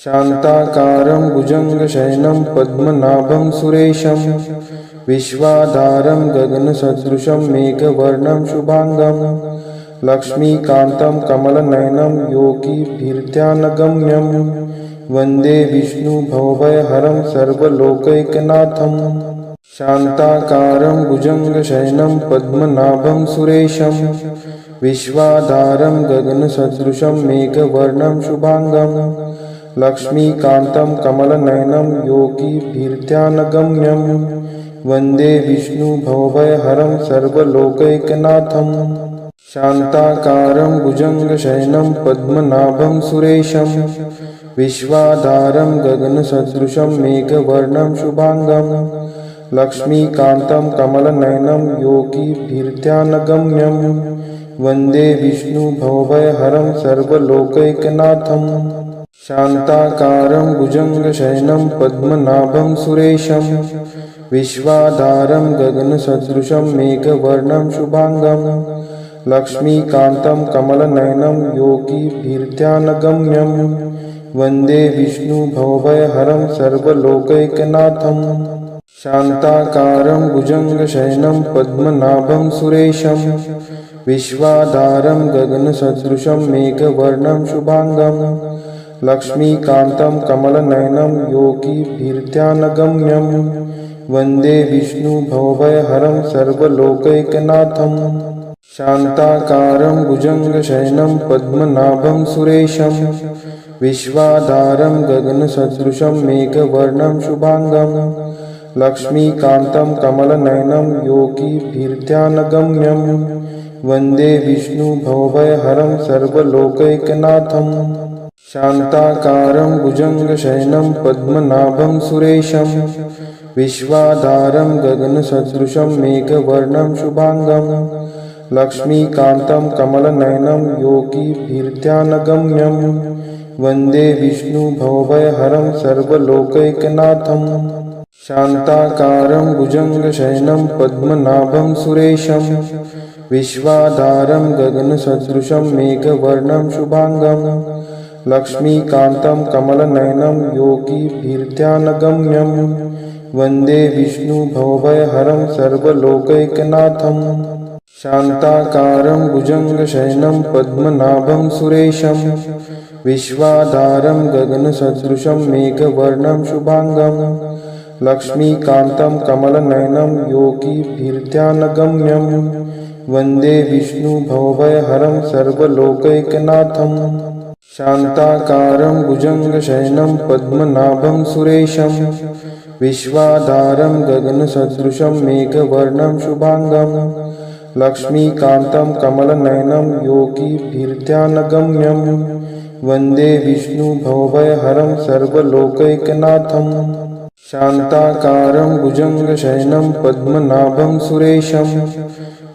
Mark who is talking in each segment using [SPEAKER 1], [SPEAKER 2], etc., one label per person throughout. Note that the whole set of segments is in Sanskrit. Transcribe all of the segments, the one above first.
[SPEAKER 1] शान्ताकारं भुजङ्गशयनं पद्मनाभं सुरेशं विश्वाधारं गगनसदृशं मेघवर्णं शुभांगं लक्ष्मीकान्तं कमलनयनं योगिभिर्ध्यानगम्यं वन्दे विष्णुभवभयहरं सर्वलोकैकनाथं। शान्ताकारं भुजङ्गशयनं पद्मनाभं सुरेशं विश्वाधारं गगनसदृशं मेघवर्णं शुभांगं लक्ष्मीकान्तं कमलनयनं योगिभिर्ध्यानगम्यं वन्दे विष्णुभवभयहरं सर्वलोकैकनाथं। शान्ताकारं भुजङ्गशयनं पद्मनाभं सुरेशं विश्वाधारं गगनसदृशं मेघवर्णं शुभांगं लक्ष्मीकान्तं कमलनयनं योगिभिर्ध्यानगम्यं वन्दे विष्णुभवभयहरं सर्वलोकैकनाथं। शान्ताकारं भुजङ्गशयनं पद्मनाभं सुरेशं विश्वाधारं गगनसदृशं मेघवर्णं शुभांगं लक्ष्मीकान्तं कमलनयनं योगिभिर्ध्यानगम्यं वन्दे विष्णुभवभयहरं सर्वलोकैकनाथं। शान्ताकारं भुजङ्गशयनं पद्मनाभं सुरेशं विश्वाधारं गगनसदृशं मेघवर्णं शुभांगं लक्ष्मीकान्तं कमलनयनं योगिभिर्ध्यानगम्यं वन्दे विष्णुभवभयहरं सर्वलोकैकनाथं। शान्ताकारं भुजङ्गशयनं पद्मनाभं सुरेशं विश्वाधारं गगनसदृशं मेघवर्णं शुभांगं लक्ष्मीकान्तं कमलनयनं योगिभिर्ध्यानगम्यं वन्दे विष्णुभवभयहरं सर्वलोकैकनाथं। शान्ताकारं भुजङ्गशयनं पद्मनाभं सुरेशं विश्वाधारं गगनसदृशं मेघवर्णं शुभांगं लक्ष्मीकान्तं कमलनयनं योगिभिर्ध्यानगम्यं वन्दे विष्णुभवभयहरं सर्वलोकैकनाथं। शान्ताकारं भुजङ्गशयनं पद्मनाभं सुरेशं विश्वाधारं गगनसदृशं मेघवर्णं शुभांगं लक्ष्मीकान्तं कमलनयनं योगिभिर्ध्यानगम्यं वन्दे विष्णुभवभयहरं सर्वलोकैकनाथं। शान्ताकारं भुजङ्गशयनं पद्मनाभं सुरेशं विश्वाधारं गगनसदृशं मेघवर्णं शुभांगं लक्ष्मीकान्तं कमलनयनं योगिभिर्ध्यानगम्यं वन्दे विष्णुभवभयहरं सर्वलोकैकनाथं। शान्ताकारं भुजङ्गशयनं पद्मनाभं सुरेशं विश्वाधारं गगनसदृशं मेघवर्णं शुभांगं लक्ष्मीकान्तं कमलनयनं योगिभिर्ध्यानगम्यं वन्दे विष्णुभवभयहरं सर्वलोकैकनाथं। शान्ताकारं भुजङ्गशयनं पद्मनाभं सुरेशं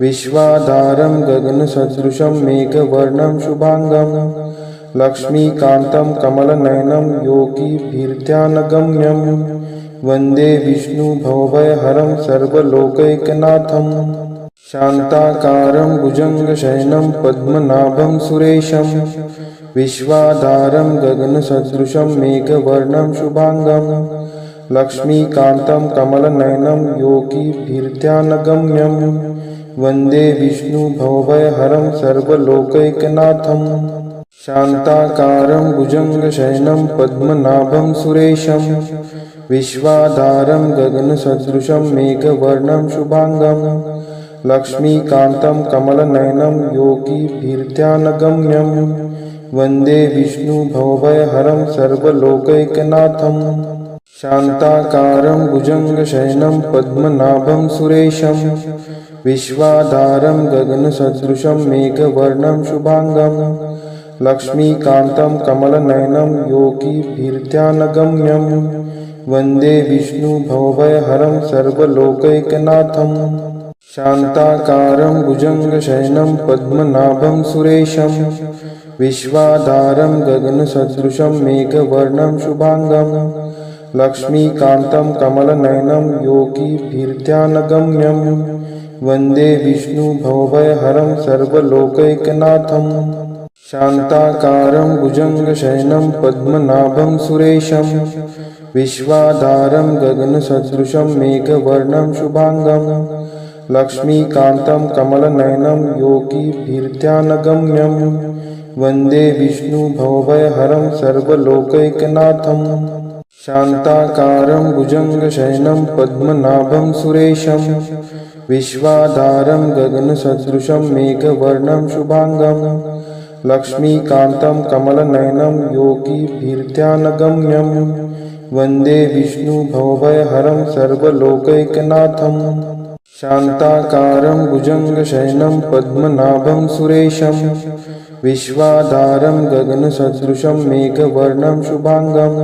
[SPEAKER 1] विश्वाधारं गगनसदृशं मेघवर्णं शुभांगं लक्ष्मीकान्तं कमलनयनं योगिभिर्ध्यानगम्यं वन्दे विष्णुभवभयहरं सर्वलोकैकनाथं। शान्ताकारं भुजङ्गशयनं पद्मनाभं सुरेशं विश्वाधारं गगनसदृशं मेघवर्णं शुभांगं लक्ष्मीकान्तं कमलनयनं योगिभिर्ध्यानगम्यं वन्दे विष्णुभवभयहरं सर्वलोकैकनाथं। शान्ताकारं भुजङ्गशयनं पद्मनाभं सुरेशं विश्वाधारं गगनसदृशं मेघवर्णं शुभांगं लक्ष्मीकान्तं कमलनयनं योगिभिर्ध्यानगम्यं वन्दे विष्णुभवभयहरं सर्वलोकैकनाथं। शान्ताकारं भुजङ्गशयनं पद्मनाभं सुरेशं विश्वाधारं गगनसदृशं मेघवर्णं शुभांगं लक्ष्मीकान्तं कमलनयनं योगिभिर्ध्यानगम्यं वन्दे विष्णुभवभयहरं सर्वलोकैकनाथं। शान्ताकारं भुजङ्गशयनं पद्मनाभं सुरेशं विश्वाधारं गगनसदृशं मेघवर्णं शुभांगं लक्ष्मीकान्तं कमलनयनं योगिभिर्ध्यानगम्यं वन्दे विष्णुभवभयहरं सर्वलोकैकनाथं। शान्ताकारं भुजङ्गशयनं पद्मनाभं सुरेशं विश्वाधारं गगनसदृशं मेघवर्णं शुभांगं लक्ष्मीकान्तं कमलनयनं योगिभिर्ध्यानगम्यं वन्दे विष्णुभवभयहरं सर्वलोकैकनाथं शान्ताकारं भुजङ्गशयनं पद्मनाभं सुरेशं विश्वाधारं गगनसदृशं मेघवर्णं शुभांगं लक्ष्मीकान्तं कमलनयनं योगिभिर्ध्यानगम्यं वन्दे विष्णुभवभयहरं सर्वलोकैकनाथं शान्ताकारं भुजङ्गशयनं पद्मनाभं सुरेशं विश्वाधारं गगनसदृशं मेघवर्णं शुभांगं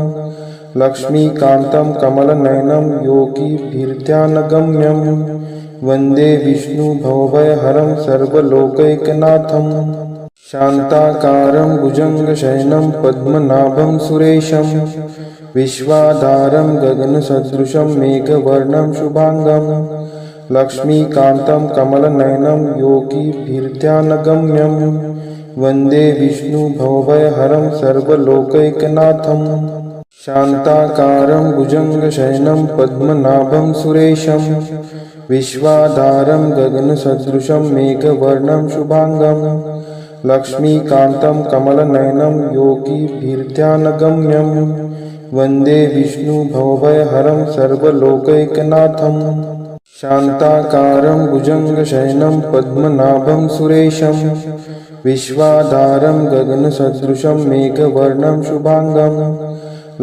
[SPEAKER 1] लक्ष्मीकान्तं कमलनयनं योगिभिर्ध्यानगम्यं वन्दे विष्णुभवभयहरं सर्वलोकैकनाथं शान्ताकारं भुजङ्गशयनं पद्मनाभं सुरेशं विश्वाधारं गगनसदृशं मेघवर्णं शुभांगं लक्ष्मीकान्तं कमलनयनं योगिभिर्ध्यानगम्यं वन्दे विष्णुभवभयहरं सर्वलोकैकनाथं शान्ताकारं भुजङ्गशयनं पद्मनाभं सुरेशं विश्वाधारं गगनसदृशं मेघवर्णं शुभांगं लक्ष्मीकान्तं कमलनयनं योगिभिर्ध्यानगम्यं वन्दे विष्णुभवभयहरं सर्वलोकैकनाथं शान्ताकारं भुजङ्गशयनं पद्मनाभं सुरेशं विश्वाधारं गगनसदृशं मेघवर्णं शुभांगं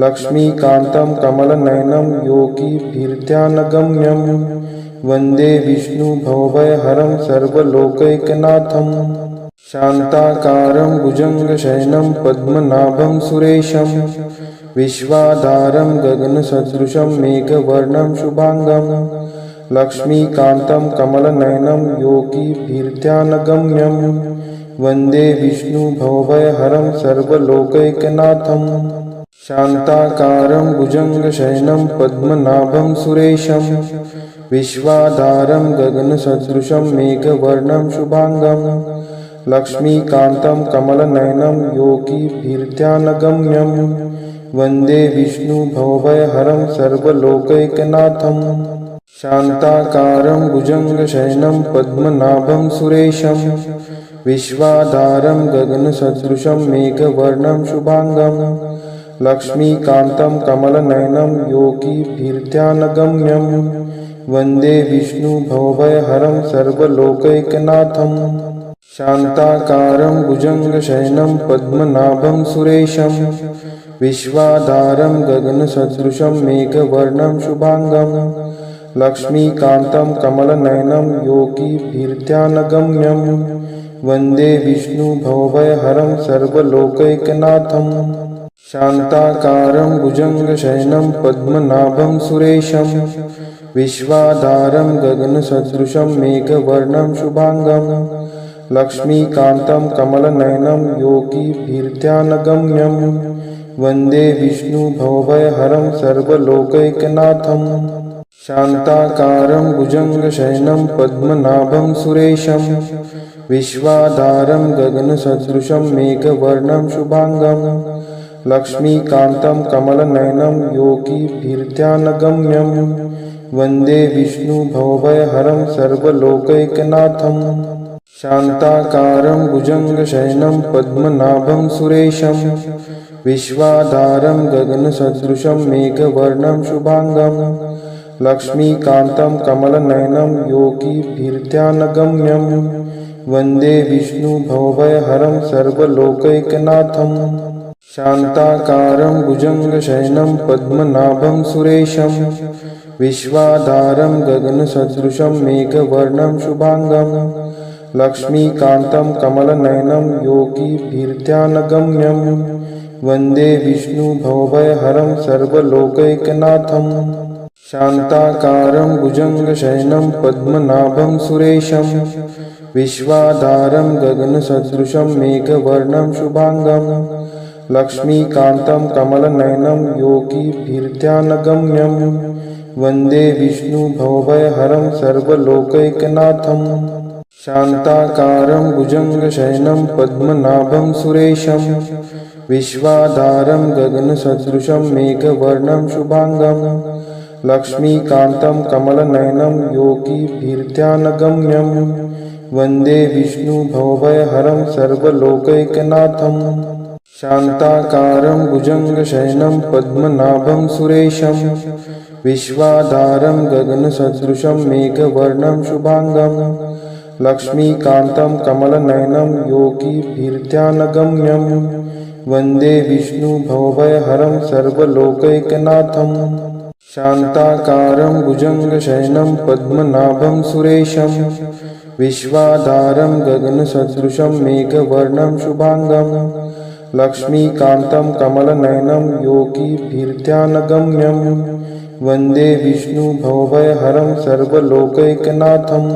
[SPEAKER 1] लक्ष्मीकान्तं कमलनयनं योगिभिर्ध्यानगम्यं वन्दे विष्णुभवभयहरं सर्वलोकैकनाथं शान्ताकारं भुजङ्गशयनं पद्मनाभं सुरेशं विश्वाधारं गगनसदृशं मेघवर्णं शुभांगं लक्ष्मीकान्तं कमलनयनं योगिभिर्ध्यानगम्यं वन्दे विष्णुभवभयहरं सर्वलोकैकनाथं शान्ताकारं भुजङ्गशयनं पद्मनाभं सुरेशं विश्वाधारं गगनसदृशं मेघवर्णं शुभांगं लक्ष्मीकान्तं कमलनयनं योगिभिर्ध्यानगम्यं वन्दे विष्णुभवभयहरं सर्वलोकैकनाथं शान्ताकारं भुजङ्गशयनं पद्मनाभं सुरेशं विश्वाधारं गगनसदृशं मेघवर्णं शुभांगं लक्ष्मीकान्तं कमलनयनं योगिभिर्ध्यानगम्यं वन्दे विष्णुभवभयहरं सर्वलोकैकनाथं शान्ताकारं भुजङ्गशयनं पद्मनाभं सुरेशं विश्वाधारं गगनसदृशं मेघवर्णं शुभांगं लक्ष्मीकान्तं कमलनयनं योगिभिर्ध्यानगम्यं वन्दे विष्णुभवभयहरं सर्वलोकैकनाथं शान्ताकारं भुजङ्गशयनं पद्मनाभं सुरेशं विश्वाधारं गगनसदृशं मेघवर्णं शुभांगं लक्ष्मीकान्तं कमलनयनं योगिभिर्ध्यानगम्यं वन्दे विष्णुभवभयहरं सर्वलोकैकनाथं शान्ताकारं भुजङ्गशयनं पद्मनाभं सुरेशं विश्वाधारं गगनसदृशं मेघवर्णं शुभांगं लक्ष्मीकान्तं कमलनयनं योगिभिर्ध्यानगम्यं वन्दे विष्णुभवभयहरं सर्वलोकैकनाथं शान्ताकारं भुजङ्गशयनं पद्मनाभं सुरेशं विश्वाधारं गगनसदृशं मेघवर्णं शुभांगं लक्ष्मीकान्तं कमलनयनं योगिभिर्ध्यानगम्यं वन्दे विष्णुभवभयहरं सर्वलोकैकनाथं शान्ताकारं भुजङ्गशयनं पद्मनाभं सुरेशं विश्वाधारं गगनसदृशं मेघवर्णं शुभांगं लक्ष्मीकान्तं कमलनयनं योगिभिर्ध्यानगम्यं वन्दे विष्णुभवभयहरं सर्वलोकैकनाथं शान्ताकारं भुजङ्गशयनं पद्मनाभं सुरेशं विश्वाधारं गगनसदृशं मेघवर्णं शुभांगं लक्ष्मीकान्तं कमलनयनं योगिभिर्ध्यानगम्यं वन्दे विष्णुभवभयहरं सर्वलोकैकनाथं शान्ताकारं भुजङ्गशयनं पद्मनाभं सुरेशं विश्वाधारं गगनसदृशं मेघवर्णं शुभांगं लक्ष्मीकान्तं कमलनयनं योगिभिर्ध्यानगम्यं वन्दे विष्णुभवभयहरं सर्वलोकैकनाथं शान्ताकारं भुजङ्गशयनं पद्मनाभं सुरेशं विश्वाधारं गगनसदृशं मेघवर्णं शुभांगं लक्ष्मीकान्तं कमलनयनं योगिभिर्ध्यानगम्यं वन्दे विष्णुभवभयहरं सर्वलोकैकनाथं शान्ताकारं भुजङ्गशयनं पद्मनाभं सुरेशं विश्वाधारं गगनसदृशं मेघवर्णं शुभांगं लक्ष्मीकान्तं कमलनयनं योगिभिर्ध्यानगम्यं वन्दे विष्णुभवभयहरं सर्वलोकैकनाथं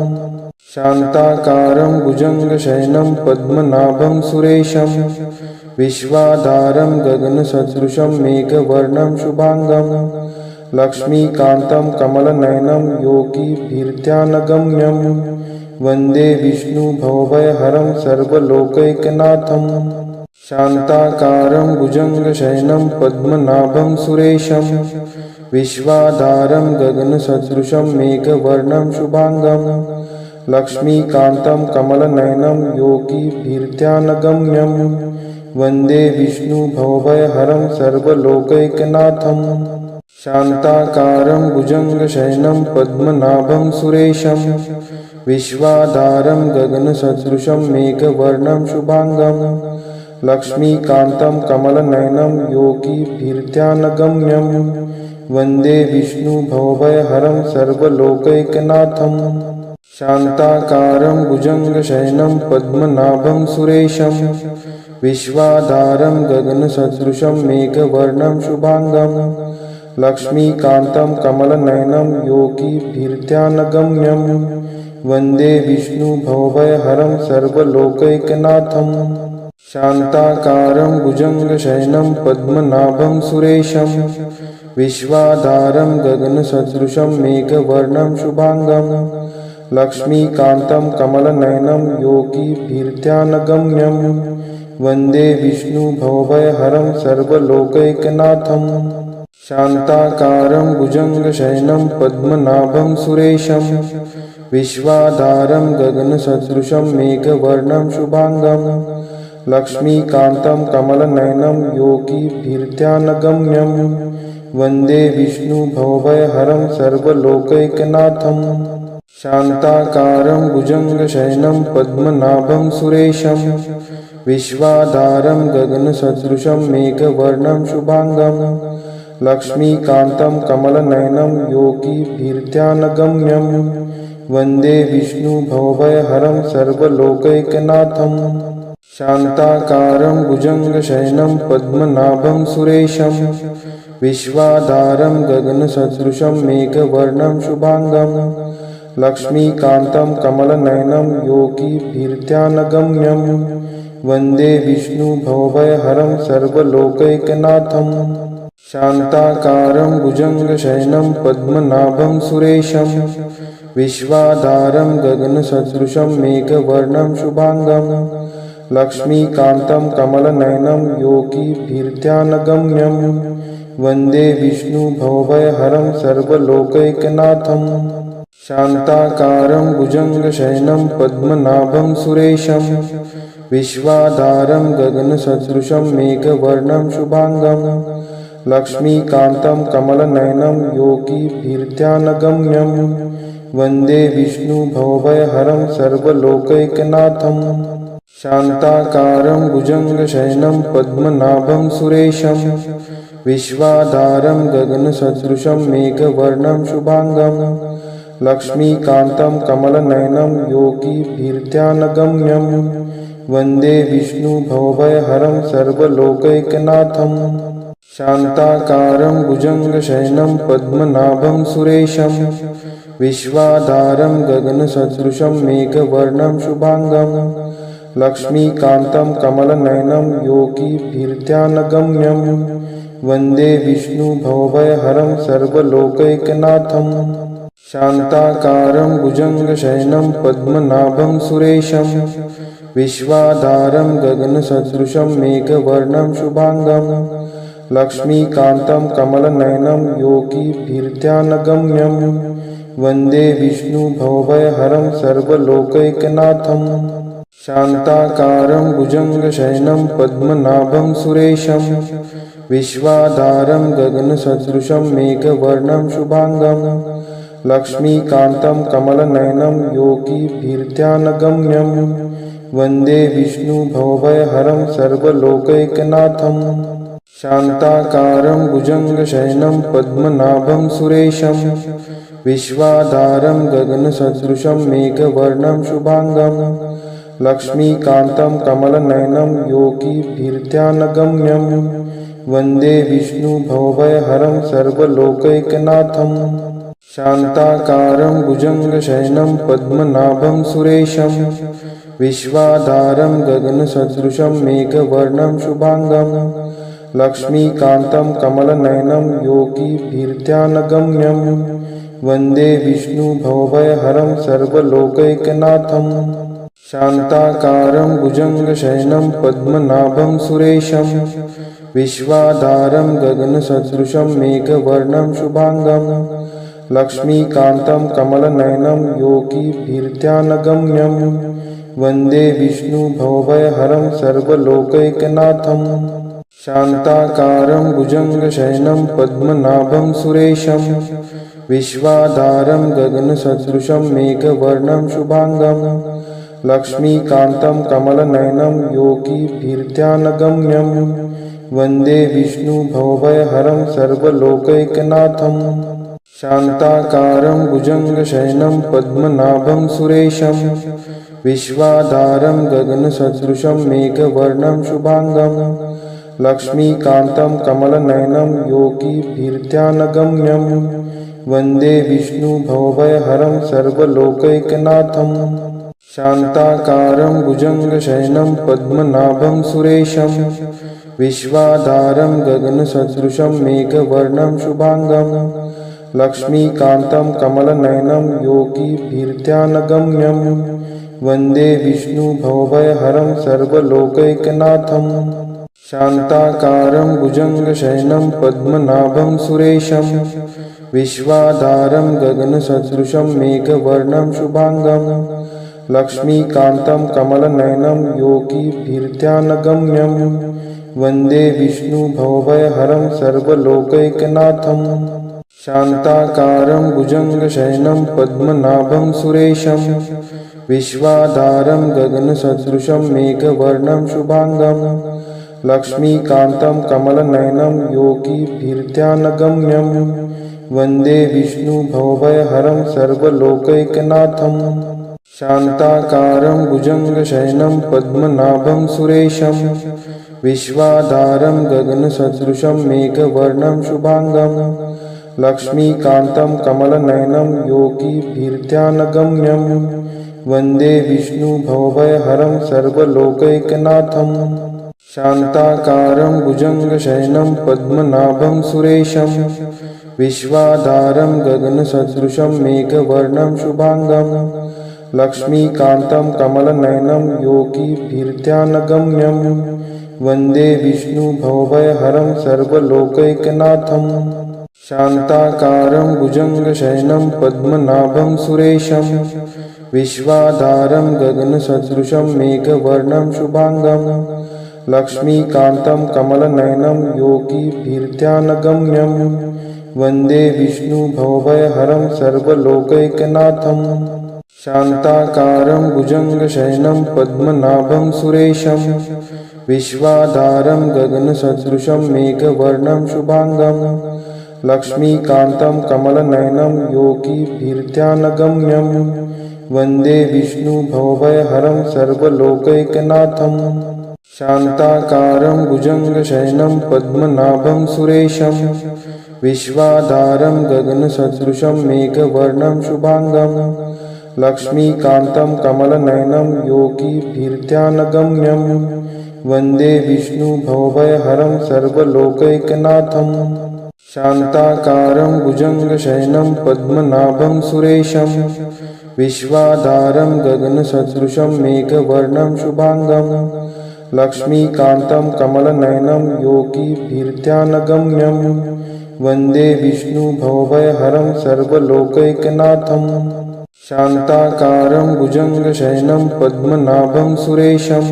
[SPEAKER 1] शान्ताकारं भुजङ्गशयनं पद्मनाभं सुरेशं विश्वाधारं गगनसदृशं मेघवर्णं शुभांगं लक्ष्मीकान्तं कमलनयनं योगिभिर्ध्यानगम्यं वन्दे विष्णुभवभयहरं सर्वलोकैकनाथं शान्ताकारं भुजङ्गशयनं पद्मनाभं सुरेशं विश्वाधारं गगनसदृशं मेघवर्णं शुभांगं लक्ष्मीकान्तं कमलनयनं योगिभिर्ध्यानगम्यं वन्दे विष्णुभवभयहरं सर्वलोकैकनाथं शान्ताकारं भुजङ्गशयनं पद्मनाभं सुरेशं विश्वाधारं गगनसदृशं मेघवर्णं शुभांगं लक्ष्मीकान्तं कमलनयनं योगिभिर्ध्यानगम्यं वन्दे विष्णुभवभयहरं सर्वलोकैकनाथं शान्ताकारं भुजङ्गशयनं पद्मनाभं सुरेशं विश्वाधारं गगनसदृशं मेघवर्णं शुभांगं लक्ष्मीकान्तं कमलनयनं योगिभिर्ध्यानगम्यं वन्दे विष्णुभवभयहरं सर्वलोकैकनाथं शान्ताकारं भुजङ्गशयनं पद्मनाभं सुरेशं विश्वाधारं गगनसदृशं मेघवर्णं शुभांगं लक्ष्मीकान्तं कमलनयनं योगिभिर्ध्यानगम्यं वन्दे विष्णुभवभयहरं सर्वलोकैकनाथं शान्ताकारं भुजङ्गशयनं पद्मनाभं सुरेशं विश्वाधारं गगनसदृशं मेघवर्णं शुभांगं लक्ष्मीकान्तं कमलनयनं योगिभिर्ध्यानगम्यं वन्दे विष्णुभवभयहरं सर्वलोकैकनाथं शान्ताकारं भुजङ्गशयनं पद्मनाभं सुरेशं विश्वाधारं गगनसदृशं मेघवर्णं शुभांगं लक्ष्मीकान्तं कमलनयनं योगिभिर्ध्यानगम्यं वन्दे विष्णुभवभयहरं सर्वलोकैकनाथं शान्ताकारं भुजङ्गशयनं पद्मनाभं सुरेशं विश्वाधारं गगनसदृशं मेघवर्णं शुभांगं लक्ष्मीकान्तं कमलनयनं योगिभिर्ध्यानगम्यं वन्दे विष्णुभवभयहरं सर्वलोकैकनाथं शान्ताकारं भुजङ्गशयनं पद्मनाभं सुरेशं विश्वाधारं गगनसदृशं मेघवर्णं शुभांगं लक्ष्मीकान्तं कमलनयनं योगिभिर्ध्यानगम्यं वन्दे विष्णुभवभयहरं सर्वलोकैकनाथं शान्ताकारं भुजङ्गशयनं पद्मनाभं सुरेशं विश्वाधारं गगनसदृशं मेघवर्णं शुभांगं लक्ष्मीकान्तं कमलनयनं योगिभिर्ध्यानगम्यं वन्दे विष्णुभवभयहरं सर्वलोकैकनाथं शान्ताकारं भुजङ्गशयनं पद्मनाभं सुरेशं विश्वाधारं गगनसदृशं मेघवर्णं शुभांगं लक्ष्मीकान्तं कमलनयनं योगिभिर्ध्यानगम्यं वन्दे विष्णुभवभयहरं सर्वलोकैकनाथं शान्ताकारं भुजङ्गशयनं पद्मनाभं सुरेशं विश्वाधारं गगनसदृशं मेघवर्णं शुभांगं लक्ष्मीकान्तं कमलनयनं योगिभिर्ध्यानगम्यं वन्दे विष्णुभवभयहरं सर्वलोकैकनाथं शान्ताकारं भुजङ्गशयनं पद्मनाभं सुरेशं विश्वाधारं गगनसदृशं मेघवर्णं शुभांगं लक्ष्मीकान्तं कमलनयनं योगिभिर्ध्यानगम्यं वन्दे विष्णुभवभयहरं सर्वलोकैकनाथं शान्ताकारं भुजङ्गशयनं पद्मनाभं सुरेशं विश्वाधारं गगनसदृशं मेघवर्णं शुभांगं लक्ष्मीकान्तं कमलनयनं योगिभिर्ध्यानगम्यं वन्दे विष्णुभवभयहरं सर्वलोकैकनाथं शान्ताकारं भुजङ्गशयनं पद्मनाभं सुरेशं विश्वाधारं गगनसदृशं मेघवर्णं शुभांगं लक्ष्मीकान्तं कमलनयनं योगिभिर्ध्यानगम्यं वन्दे विष्णुभवभयहरं सर्वलोकैकनाथं शान्ताकारं भुजङ्गशयनं पद्मनाभं सुरेशं विश्वाधारं गगनसदृशं मेघवर्णं शुभांगं लक्ष्मीकान्तं कमलनयनं योगिभिर्ध्यानगम्यं वन्दे विष्णुभवभयहरं सर्वलोकैकनाथं शान्ताकारं भुजङ्गशयनं पद्मनाभं सुरेशं विश्वाधारं गगनसदृशं मेघवर्णं शुभांगं लक्ष्मीकान्तं कमलनयनं योगिभिर्ध्यानगम्यं वन्दे विष्णुभवभयहरं सर्वलोकैकनाथं शान्ताकारं भुजङ्गशयनं पद्मनाभं सुरेशं विश्वाधारं गगनसदृशं मेघवर्णं शुभांगं लक्ष्मीकान्तं कमलनयनं योगिभिर्ध्यानगम्यं वन्दे विष्णुभवभयहरं सर्वलोकैकनाथं शान्ताकारं भुजङ्गशयनं पद्मनाभं सुरेशं विश्वाधारं गगनसदृशं मेघवर्णं शुभांगं लक्ष्मीकान्तं कमलनयनं योगिभिर्ध्यानगम्यं वन्दे विष्णुभवभयहरं सर्वलोकैकनाथं शान्ताकारं भुजङ्गशयनं पद्मनाभं सुरेशं विश्वाधारं गगनसदृशं मेघवर्णं शुभांगं लक्ष्मीकान्तं कमलनयनं योगिभिर्ध्यानगम्यं वन्दे विष्णुभवभयहरं सर्वलोकैकनाथं शान्ताकारं भुजङ्गशयनं पद्मनाभं सुरेशं विश्वाधारं गगनसदृशं मेघवर्णं शुभांगं लक्ष्मीकान्तं कमलनयनं योगिभिर्ध्यानगम्यं वन्दे विष्णुभवभयहरं सर्वलोकैकनाथं शान्ताकारं भुजङ्गशयनं पद्मनाभं सुरेशं विश्वाधारं गगनसदृशं मेघवर्णं शुभांगं लक्ष्मीकान्तं कमलनयनं योगिभिर्ध्यानगम्यं वन्दे विष्णुभवभयहरं सर्वलोकैकनाथं शान्ताकारं भुजङ्गशयनं पद्मनाभं सुरेशं विश्वाधारं गगनसदृशं मेघवर्णं शुभांगं लक्ष्मीकान्तं कमलनयनं योगिभिर्ध्यानगम्यं वन्दे विष्णुभवभयहरं सर्वलोकैकनाथं शान्ताकारं भुजङ्गशयनं पद्मनाभं सुरेशं विश्वाधारं गगनसदृशं मेघवर्णं शुभांगं लक्ष्मीकान्तं कमलनयनं योगिभिर्ध्यानगम्यं वन्दे विष्णुभवभयहरं सर्वलोकैकनाथं शान्ताकारं भुजङ्गशयनं पद्मनाभं सुरेशं विश्वाधारं गगनसदृशं मेघवर्णं शुभांगं लक्ष्मीकान्तं कमलनयनं योगिभिर्ध्यानगम्यं वन्दे विष्णुभवभयहरं सर्वलोकैकनाथं शान्ताकारं भुजङ्गशयनं पद्मनाभं सुरेशं विश्वाधारं गगनसदृशं मेघवर्णं शुभांगं लक्ष्मीकान्तं कमलनयनं योगिभिर्ध्यानगम्यं वन्दे विष्णुभवभयहरं सर्वलोकैकनाथं शान्ताकारं भुजङ्गशयनं पद्मनाभं सुरेशं विश्वाधारं गगनसदृशं मेघवर्णं शुभांगं लक्ष्मीकान्तं कमलनयनं योगिभिर्ध्यानगम्यं वन्दे विष्णुभवभयहरं सर्वलोकैकनाथं शान्ताकारं भुजङ्गशयनं पद्मनाभं सुरेशं विश्वाधारं गगनसदृशं मेघवर्णं शुभांगं लक्ष्मीकान्तं कमलनयनं योगिभिर्ध्यानगम्यं वन्दे विष्णुभवभयहरं सर्वलोकैकनाथं शान्ताकारं भुजङ्गशयनं पद्मनाभं सुरेशं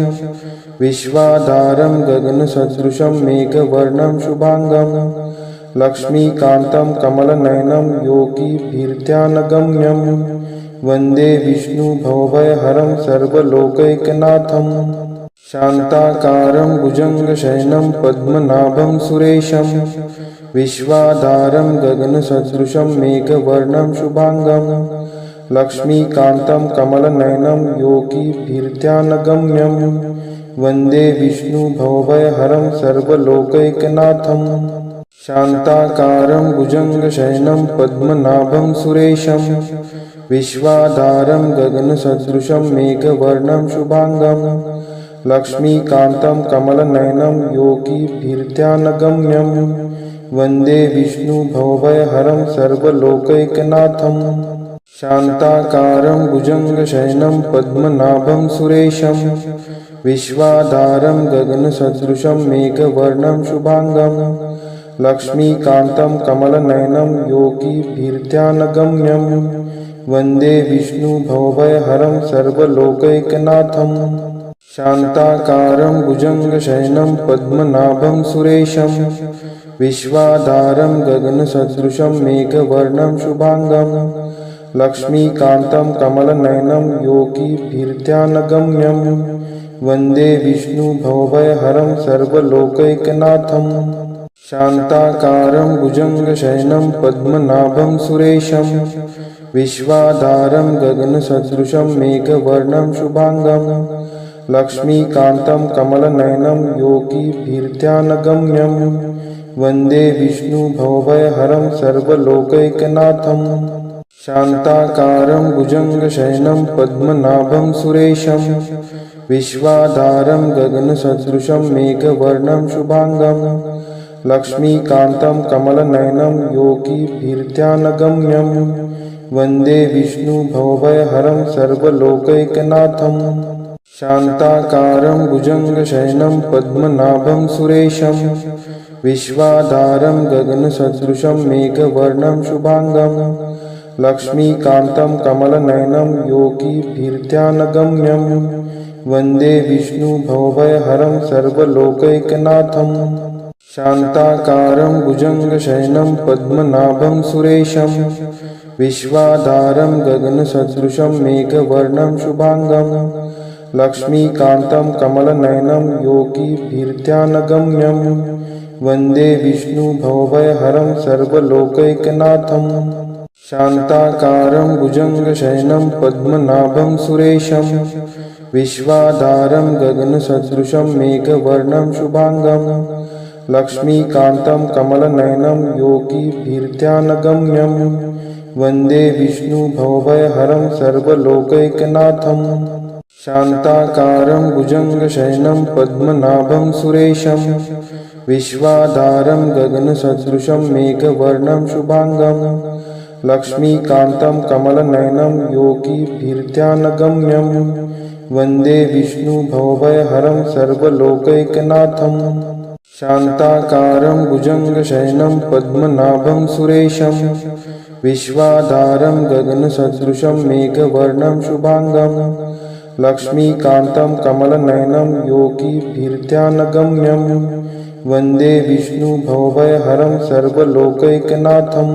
[SPEAKER 1] विश्वाधारं गगनसदृशं मेघवर्णं शुभांगं लक्ष्मीकान्तं कमलनयनं योगिभिर्ध्यानगम्यं वन्दे विष्णुभवभयहरं सर्वलोकैकनाथं शान्ताकारं भुजङ्गशयनं पद्मनाभं सुरेशं विश्वाधारं गगनसदृशं मेघवर्णं शुभांगं लक्ष्मीकान्तं कमलनयनं योगिभिर्ध्यानगम्यं वन्दे विष्णुभवभयहरं सर्वलोकैकनाथं शान्ताकारं भुजङ्गशयनं पद्मनाभं सुरेशं विश्वाधारं गगनसदृशं मेघवर्णं शुभांगं लक्ष्मीकान्तं कमलनयनं योगिभिर्ध्यानगम्यं वन्दे विष्णुभवभयहरं सर्वलोकैकनाथं शान्ताकारं भुजङ्गशयनं पद्मनाभं सुरेशं विश्वाधारं गगनसदृशं मेघवर्णं शुभांगं लक्ष्मीकान्तं कमलनयनं योगिभिर्ध्यानगम्यं वन्दे विष्णुभवभयहरं सर्वलोकैकनाथं शान्ताकारं भुजङ्गशयनं पद्मनाभं सुरेशं विश्वाधारं गगनसदृशं मेघवर्णं शुभांगं लक्ष्मीकान्तं कमलनयनं योगिभिर्ध्यानगम्यं वन्दे विष्णुभवभयहरं सर्वलोकैकनाथं शान्ताकारं भुजङ्गशयनं पद्मनाभं सुरेशं विश्वाधारं गगनसदृशं मेघवर्णं शुभांगं लक्ष्मीकान्तं कमलनयनं योगिभिर्ध्यानगम्यं वन्दे विष्णुभवभयहरं सर्वलोकैकनाथं शान्ताकारं भुजङ्गशयनं पद्मनाभं सुरेशं विश्वाधारं गगनसदृशं मेघवर्णं शुभांगं लक्ष्मीकान्तं कमलनयनं योगिभिर्ध्यानगम्यं वन्दे विष्णुभवभयहरं सर्वलोकैकनाथं शान्ताकारं भुजङ्गशयनं पद्मनाभं सुरेशं विश्वाधारं गगनसदृशं मेघवर्णं शुभांगं लक्ष्मीकान्तं कमलनयनं योगिभिर्ध्यानगम्यं वन्दे विष्णुभवभयहरं सर्वलोकैकनाथं शान्ताकारं भुजङ्गशयनं पद्मनाभं सुरेशं विश्वाधारं गगनसदृशं मेघवर्णं शुभांगं लक्ष्मीकान्तं कमलनयनं योगिभिर्ध्यानगम्यं वन्दे विष्णुभवभयहरं सर्वलोकैकनाथं शान्ताकारं भुजङ्गशयनं पद्मनाभं सुरेशं विश्वाधारं गगनसदृशं मेघवर्णं शुभांगं लक्ष्मीकान्तं कमलनयनं योगिभिर्ध्यानगम्यं वन्दे विष्णुभवभयहरं सर्वलोकैकनाथं शान्ताकारं भुजङ्गशयनं पद्मनाभं सुरेशं विश्वाधारं गगनसदृशं मेघवर्णं शुभांगं लक्ष्मीकान्तं कमलनयनं योगिभिर्ध्यानगम्यं वन्दे विष्णुभवभयहरं सर्वलोकैकनाथं शान्ताकारं भुजङ्गशयनं पद्मनाभं सुरेशं विश्वाधारं गगनसदृशं मेघवर्णं शुभांगं लक्ष्मीकान्तं कमलनयनं योगिभिर्ध्यानगम्यं वन्दे विष्णुभवभयहरं सर्वलोकैकनाथं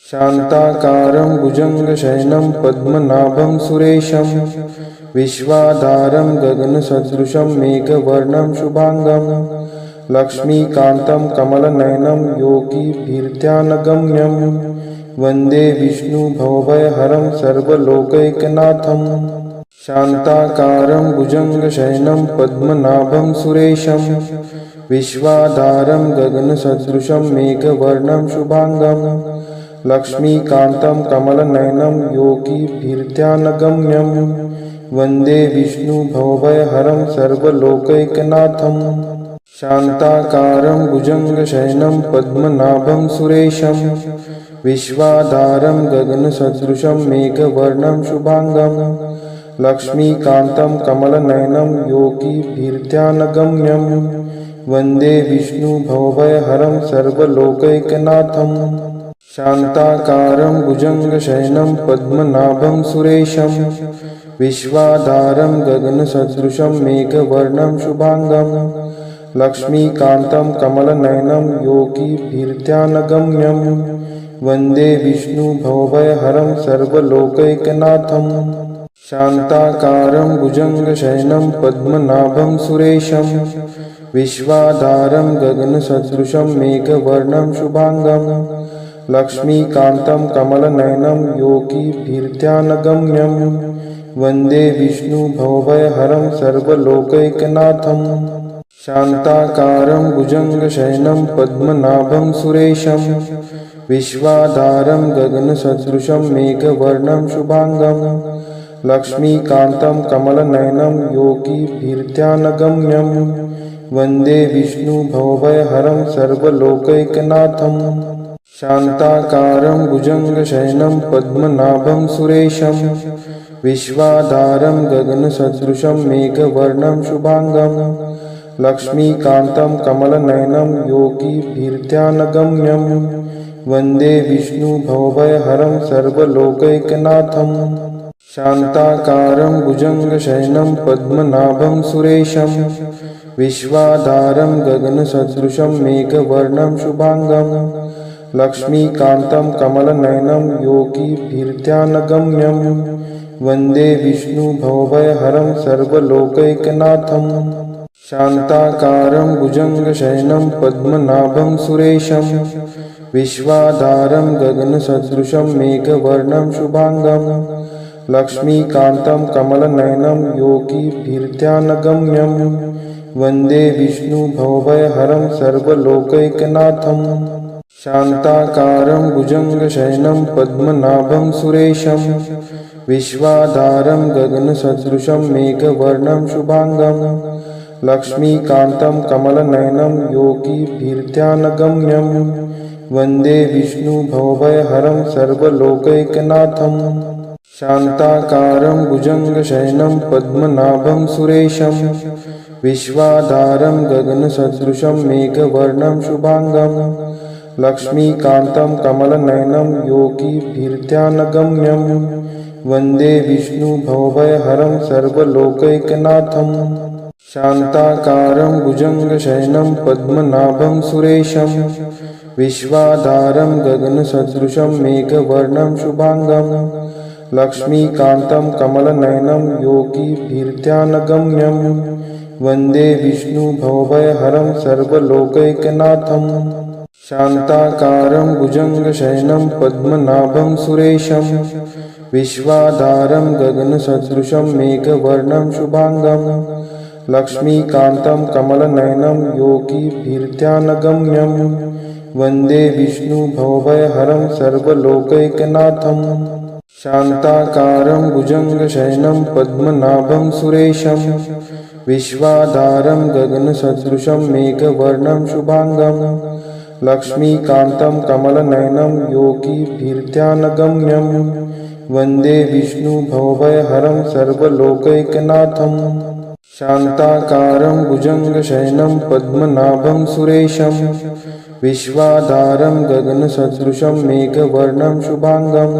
[SPEAKER 1] शान्ताकारं भुजङ्गशयनं पद्मनाभं सुरेशं विश्वाधारं गगनसदृशं मेघवर्णं शुभांगं लक्ष्मीकान्तं कमलनयनं योगिभिर्ध्यानगम्यं वन्दे विष्णुभवभयहरं सर्वलोकैकनाथं शान्ताकारं भुजङ्गशयनं पद्मनाभं सुरेशं विश्वाधारं गगनसदृशं मेघवर्णं शुभांगं लक्ष्मीकान्तं कमलनयनं योगिभिर्ध्यानगम्यं वन्दे विष्णुभवभयहरं सर्वलोकैकनाथं शान्ताकारं भुजङ्गशयनं पद्मनाभं सुरेशं विश्वाधारं गगनसदृशं मेघवर्णं शुभांगं लक्ष्मीकान्तं कमलनयनं योगिभिर्ध्यानगम्यं वन्दे विष्णुभवभयहरं सर्वलोकैकनाथं शान्ताकारं भुजङ्गशयनं पद्मनाभं सुरेशं विश्वाधारं गगनसदृशं मेघवर्णं शुभांगं लक्ष्मीकान्तं कमलनयनं योगिभिर्ध्यानगम्यं वन्दे विष्णुभवभयहरं सर्वलोकैकनाथं शान्ताकारं भुजङ्गशयनं पद्मनाभं सुरेशं विश्वाधारं गगनसदृशं मेघवर्णं शुभांगं लक्ष्मीकान्तं कमलनयनं योगिभिर्ध्यानगम्यं वन्दे विष्णुभवभयहरं सर्वलोकैकनाथं शान्ताकारं भुजङ्गशयनं पद्मनाभं सुरेशं विश्वाधारं गगनसदृशं मेघवर्णं शुभांगं लक्ष्मीकान्तं कमलनयनं योगिभिर्ध्यानगम्यं वन्दे विष्णुभवभयहरं सर्वलोकैकनाथं शान्ताकारं भुजङ्गशयनं पद्मनाभं सुरेशं विश्वाधारं गगनसदृशं मेघवर्णं शुभांगं लक्ष्मीकान्तं कमलनयनं योगिभिर्ध्यानगम्यं वन्दे विष्णुभवभयहरं सर्वलोकैकनाथं शान्ताकारं भुजङ्गशयनं पद्मनाभं सुरेशं विश्वाधारं गगनसदृशं मेघवर्णं शुभांगं लक्ष्मीकान्तं कमलनयनं योगिभिर्ध्यानगम्यं वन्दे विष्णुभवभयहरं सर्वलोकैकनाथं शान्ताकारं भुजङ्गशयनं पद्मनाभं सुरेशं विश्वाधारं गगनसदृशं मेघवर्णं शुभांगं लक्ष्मीकान्तं कमलनयनं योगिभिर्ध्यानगम्यं वन्दे विष्णुभवभयहरं सर्वलोकैकनाथं शान्ताकारं भुजङ्गशयनं पद्मनाभं सुरेशं विश्वाधारं गगनसदृशं मेघवर्णं शुभांगं लक्ष्मीकान्तं कमलनयनं योगिभिर्ध्यानगम्यं वन्दे विष्णुभवभयहरं सर्वलोकैकनाथं शान्ताकारं भुजङ्गशयनं पद्मनाभं सुरेशं विश्वाधारं गगनसदृशं मेघवर्णं शुभांगं लक्ष्मीकान्तं कमलनयनं योगिभिर्ध्यानगम्यं वन्दे विष्णुभवभयहरं सर्वलोकैकनाथं शान्ताकारं भुजङ्गशयनं पद्मनाभं सुरेशं विश्वाधारं गगनसदृशं मेघवर्णं शुभांगं लक्ष्मीकान्तं कमलनयनं योगिभिर्ध्यानगम्यं वन्दे विष्णुभवभयहरं सर्वलोकैकनाथं शान्ताकारं भुजङ्गशयनं पद्मनाभं सुरेशं विश्वाधारं गगनसदृशं मेघवर्णं शुभांगं लक्ष्मीकान्तं कमलनयनं योगिभिर्ध्यानगम्यं वन्दे विष्णुभवभयहरं सर्वलोकैकनाथं शान्ताकारं भुजङ्गशयनं पद्मनाभं सुरेशं विश्वाधारं गगनसदृशं मेघवर्णं शुभांगं लक्ष्मीकान्तं कमलनयनं योगिभिर्ध्यानगम्यं वन्दे विष्णुभवभयहरं सर्वलोकैकनाथं शान्ताकारं भुजङ्गशयनं पद्मनाभं सुरेशं विश्वाधारं गगनसदृशं मेघवर्णं शुभांगं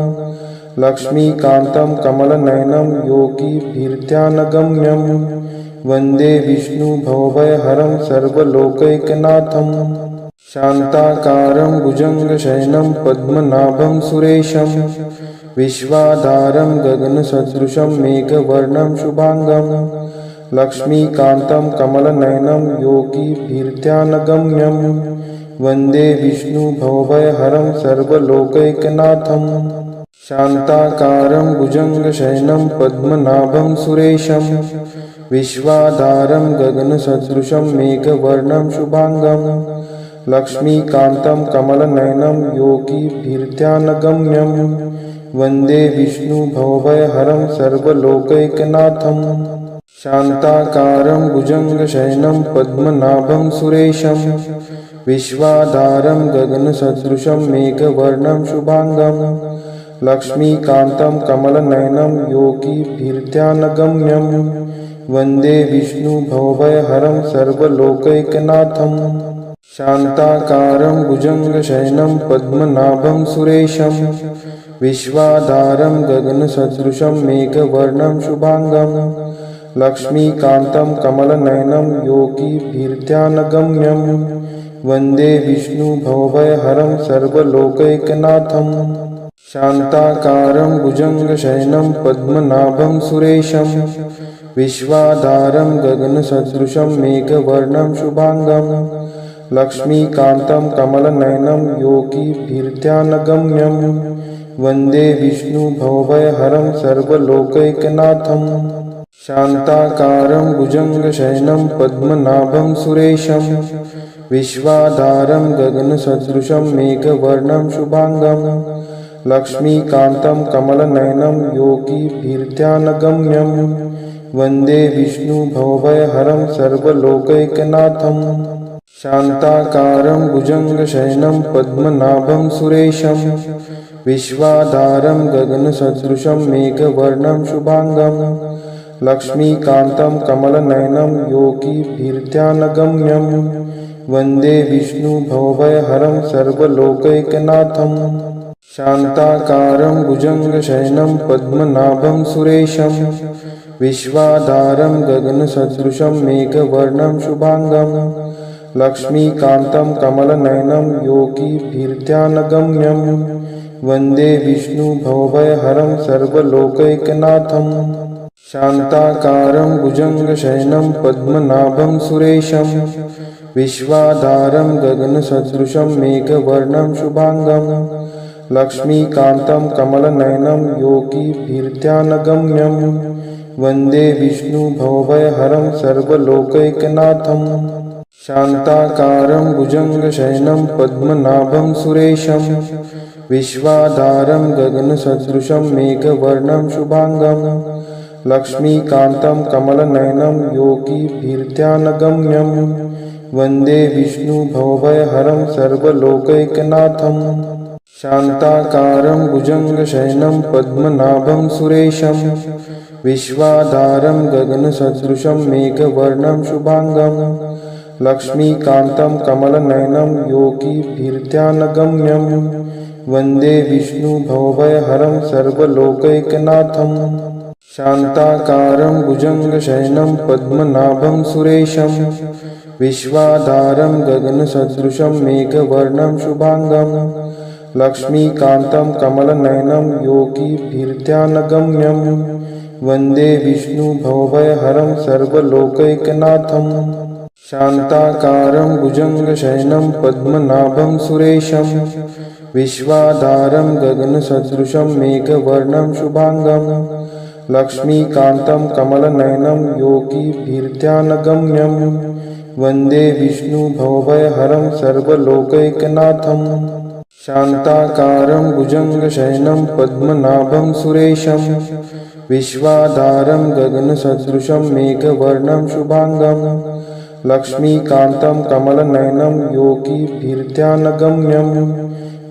[SPEAKER 1] लक्ष्मीकान्तं कमलनयनं योगिभिर्ध्यानगम्यं वन्दे विष्णुभवभयहरं सर्वलोकैकनाथं शान्ताकारं भुजङ्गशयनं पद्मनाभं सुरेशं विश्वाधारं गगनसदृशं मेघवर्णं शुभांगं लक्ष्मीकान्तं कमलनयनं योगिभिर्ध्यानगम्यं वन्दे विष्णुभवभयहरं सर्वलोकैकनाथं शान्ताकारं भुजङ्गशयनं पद्मनाभं सुरेशं विश्वाधारं गगनसदृशं मेघवर्णं शुभांगं लक्ष्मीकान्तं कमलनयनं योगिभिर्ध्यानगम्यं वन्दे विष्णुभवभयहरं सर्वलोकैकनाथं शान्ताकारं भुजङ्गशयनं पद्मनाभं सुरेशं विश्वाधारं गगनसदृशं मेघवर्णं शुभांगं लक्ष्मीकान्तं कमलनयनं योगिभिर्ध्यानगम्यं वन्दे विष्णुभवभयहरं सर्वलोकैकनाथं शान्ताकारं भुजङ्गशयनं पद्मनाभं सुरेशं विश्वाधारं गगनसदृशं मेघवर्णं शुभांगं लक्ष्मीकान्तं कमलनयनं योगिभिर्ध्यानगम्यं वन्दे विष्णुभवभयहरं सर्वलोकैकनाथं शान्ताकारं भुजङ्गशयनं पद्मनाभं सुरेशं विश्वाधारं गगनसदृशं मेघवर्णं शुभांगं लक्ष्मीकान्तं कमलनयनं योगिभिर्ध्यानगम्यं वन्दे विष्णुभवभयहरं सर्वलोकैकनाथं शान्ताकारं भुजङ्गशयनं पद्मनाभं सुरेशं विश्वाधारं गगनसदृशं मेघवर्णं शुभांगं लक्ष्मीकान्तं कमलनयनं योगिभिर्ध्यानगम्यं वन्दे विष्णुभवभयहरं सर्वलोकैकनाथं शान्ताकारं भुजङ्गशयनं पद्मनाभं सुरेशं विश्वाधारं गगनसदृशं मेघवर्णं शुभांगं लक्ष्मीकान्तं कमलनयनं योगिभिर्ध्यानगम्यं वन्दे विष्णुभवभयहरं सर्वलोकैकनाथं शान्ताकारं भुजङ्गशयनं पद्मनाभं सुरेशं विश्वाधारं गगनसदृशं मेघवर्णं शुभांगं लक्ष्मीकान्तं कमलनयनं योगिभिर्ध्यानगम्यं वन्दे विष्णुभवभयहरं सर्वलोकैकनाथं शान्ताकारं भुजङ्गशयनं पद्मनाभं सुरेशं विश्वाधारं गगनसदृशं मेघवर्णं शुभांगं लक्ष्मीकान्तं कमलनयनं योगिभिर्ध्यानगम्यं वन्दे विष्णुभवभयहरं सर्वलोकैकनाथं शान्ताकारं भुजङ्गशयनं पद्मनाभं सुरेशं विश्वाधारं गगनसदृशं मेघवर्णं शुभांगं लक्ष्मीकान्तं कमलनयनं योगिभिर्ध्यानगम्यं वन्दे विष्णुभवभयहरं सर्वलोकैकनाथं शान्ताकारं भुजङ्गशयनं पद्मनाभं सुरेशं विश्वाधारं गगनसदृशं मेघवर्णं शुभांगं लक्ष्मीकान्तं कमलनयनं योगिभिर्ध्यानगम्यं वन्दे विष्णुभवभयहरं सर्वलोकैकनाथं शान्ताकारं भुजङ्गशयनं पद्मनाभं सुरेशं विश्वाधारं गगनसदृशं मेघवर्णं शुभांगं लक्ष्मीकान्तं कमलनयनं योगिभिर्ध्यानगम्यं वन्दे विष्णुभवभयहरं सर्वलोकैकनाथं शान्ताकारं भुजङ्गशयनं पद्मनाभं सुरेशं विश्वाधारं गगनसदृशं मेघवर्णं शुभांगं लक्ष्मीकान्तं कमलनयनं योगिभिर्ध्यानगम्यं वन्दे विष्णुभवभयहरं सर्वलोकैकनाथं शान्ताकारं भुजङ्गशयनं पद्मनाभं सुरेशं विश्वाधारं गगनसदृशं मेघवर्णं शुभांगं लक्ष्मीकान्तं कमलनयनं योगिभिर्ध्यानगम्यं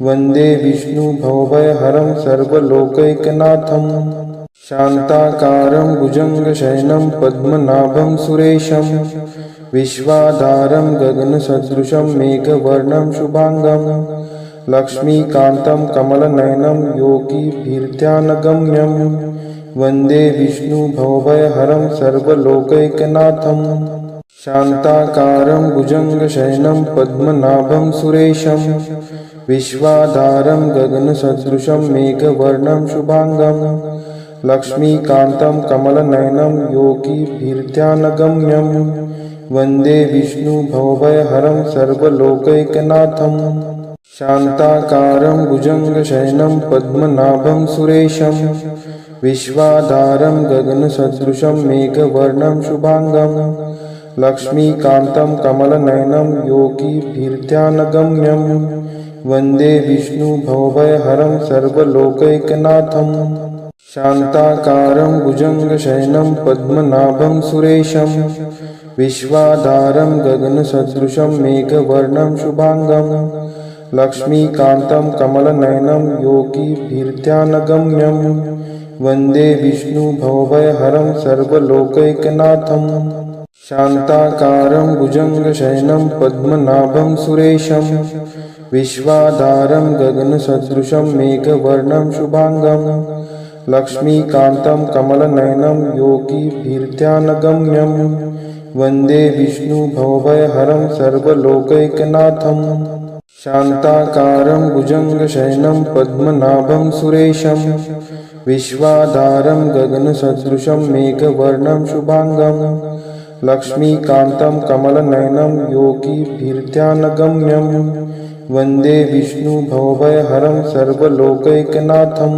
[SPEAKER 1] वन्दे विष्णुभवभयहरं सर्वलोकैकनाथं शान्ताकारं भुजङ्गशयनं पद्मनाभं सुरेशं विश्वाधारं गगनसदृशं मेघवर्णं शुभांगं लक्ष्मीकान्तं कमलनयनं योगिभिर्ध्यानगम्यं वन्दे विष्णुभवभयहरं सर्वलोकैकनाथं शान्ताकारं भुजङ्गशयनं पद्मनाभं सुरेशं विश्वाधारं गगनसदृशं मेघवर्णं शुभांगं लक्ष्मीकान्तं कमलनयनं योगिभिर्ध्यानगम्यं वन्दे विष्णुभवभयहरं सर्वलोकैकनाथं शान्ताकारं भुजङ्गशयनं पद्मनाभं सुरेशं विश्वाधारं गगनसदृशं मेघवर्णं शुभांगं लक्ष्मीकान्तं कमलनयनं योगिभिर्ध्यानगम्यं वन्दे विष्णुभवभयहरं सर्वलोकैकनाथं शान्ताकारं भुजङ्गशयनं पद्मनाभं सुरेशं विश्वाधारं गगनसदृशं मेघवर्णं शुभांगं लक्ष्मीकान्तं कमलनयनं योगिभिर्ध्यानगम्यं वन्दे विष्णुभवभयहरं सर्वलोकैकनाथं शान्ताकारं भुजङ्गशयनं पद्मनाभं सुरेशं विश्वाधारं गगनसदृशं मेघवर्णं शुभांगं लक्ष्मीकान्तं कमलनयनं योगिभिर्ध्यानगम्यं वन्दे विष्णुभवभयहरं सर्वलोकैकनाथं शान्ताकारं भुजङ्गशयनं पद्मनाभं सुरेशं विश्वाधारं गगनसदृशं मेघवर्णं शुभांगं लक्ष्मीकान्तं कमलनयनं योगिभिर्ध्यानगम्यं वन्दे विष्णुभवभयहरं सर्वलोकैकनाथं